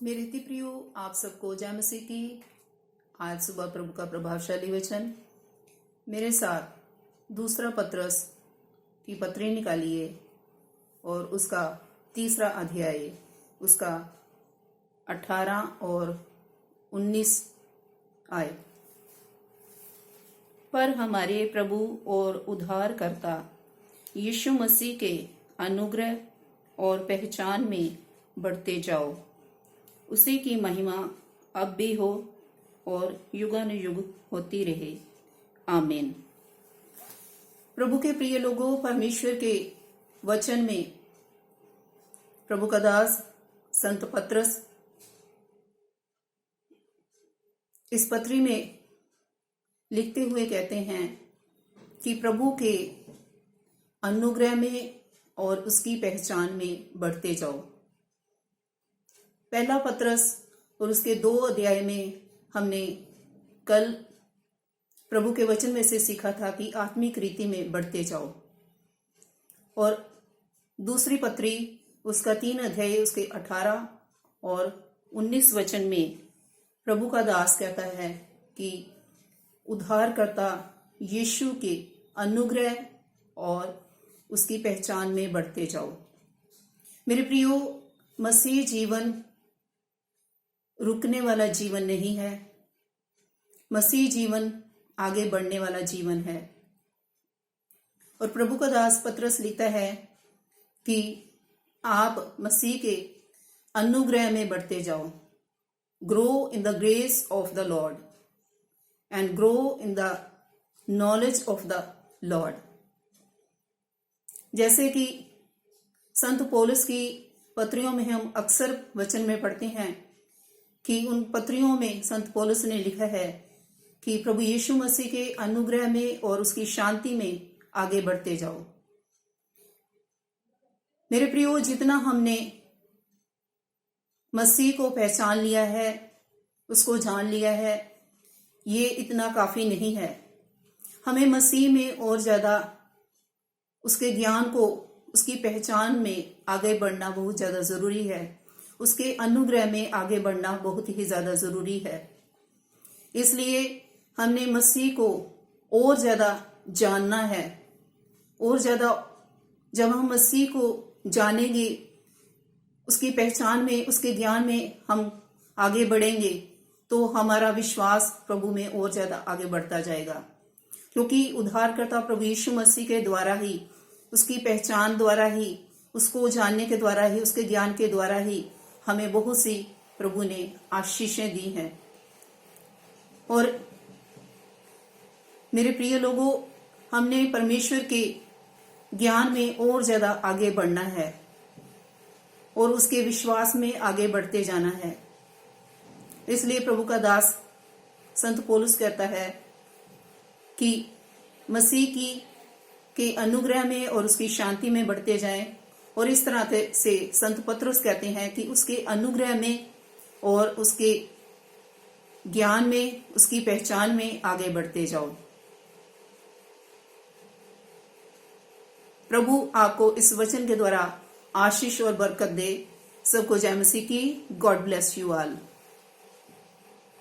मेरे हित प्रियो, आप सबको जय मसीह की। आज सुबह प्रभु का प्रभावशाली वचन मेरे साथ दूसरा पत्रस की पत्री निकालिए और उसका तीसरा अध्याय, उसका 18 और 19 आए। पर हमारे प्रभु और उद्धारकर्ता यीशु मसीह के अनुग्रह और पहचान में बढ़ते जाओ। उसी की महिमा अब भी हो और युगानुयुग होती रहे। आमीन। प्रभु के प्रिय लोगों, परमेश्वर के वचन में प्रभु का दास संत पत्रस इस पत्री में लिखते हुए कहते हैं कि प्रभु के अनुग्रह में और उसकी पहचान में बढ़ते जाओ। पहला पत्रस और उसके 2 अध्याय में हमने कल प्रभु के वचन में से सीखा था कि आत्मिक रीति में बढ़ते जाओ, और दूसरी पत्री उसका 3 अध्याय उसके 18 और 19 वचन में प्रभु का दास कहता है कि उद्धारकर्ता यीशु के अनुग्रह और उसकी पहचान में बढ़ते जाओ। मेरे प्रियो, मसीह जीवन रुकने वाला जीवन नहीं है। मसीह जीवन आगे बढ़ने वाला जीवन है। और प्रभु का दास पत्रस लिखता है कि आप मसीह के अनुग्रह में बढ़ते जाओ। Grow in the grace of the Lord and grow in the knowledge of the Lord. जैसे कि संत पौलुस की पत्रियों में हम अक्सर वचन में पढ़ते हैं कि उन पत्रियों में संत पौलुस ने लिखा है कि प्रभु यीशु मसीह के अनुग्रह में और उसकी शांति में आगे बढ़ते जाओ। मेरे प्रियो, जितना हमने मसीह को पहचान लिया है, उसको जान लिया है, ये इतना काफी नहीं है। हमें मसीह में और ज्यादा उसके ज्ञान को, उसकी पहचान में आगे बढ़ना बहुत ज्यादा जरूरी है। उसके अनुग्रह में आगे बढ़ना बहुत ही ज्यादा जरूरी है। इसलिए हमने मसीह को और ज्यादा जानना है। और ज्यादा जब हम मसीह को जानेंगे, उसकी पहचान में, उसके ज्ञान में हम आगे बढ़ेंगे, तो हमारा विश्वास प्रभु में और ज्यादा आगे बढ़ता जाएगा। क्योंकि उद्धारकर्ता प्रभु यीशु मसीह के द्वारा ही, उसकी पहचान द्वारा ही, उसको जानने के द्वारा ही, उसके ज्ञान के द्वारा ही हमें बहुत सी प्रभु ने आशीषें दी हैं। और मेरे प्रिय लोगों, हमने परमेश्वर के ज्ञान में और ज्यादा आगे बढ़ना है और उसके विश्वास में आगे बढ़ते जाना है। इसलिए प्रभु का दास संत पौलुस कहता है कि मसीह के अनुग्रह में और उसकी शांति में बढ़ते जाएं। और इस तरह से संत पत्रस कहते हैं कि उसके अनुग्रह में और उसके ज्ञान में, उसकी पहचान में आगे बढ़ते जाओ। प्रभु आपको इस वचन के द्वारा आशीष और बरकत दे। सबको जय मसीह की। God bless you all.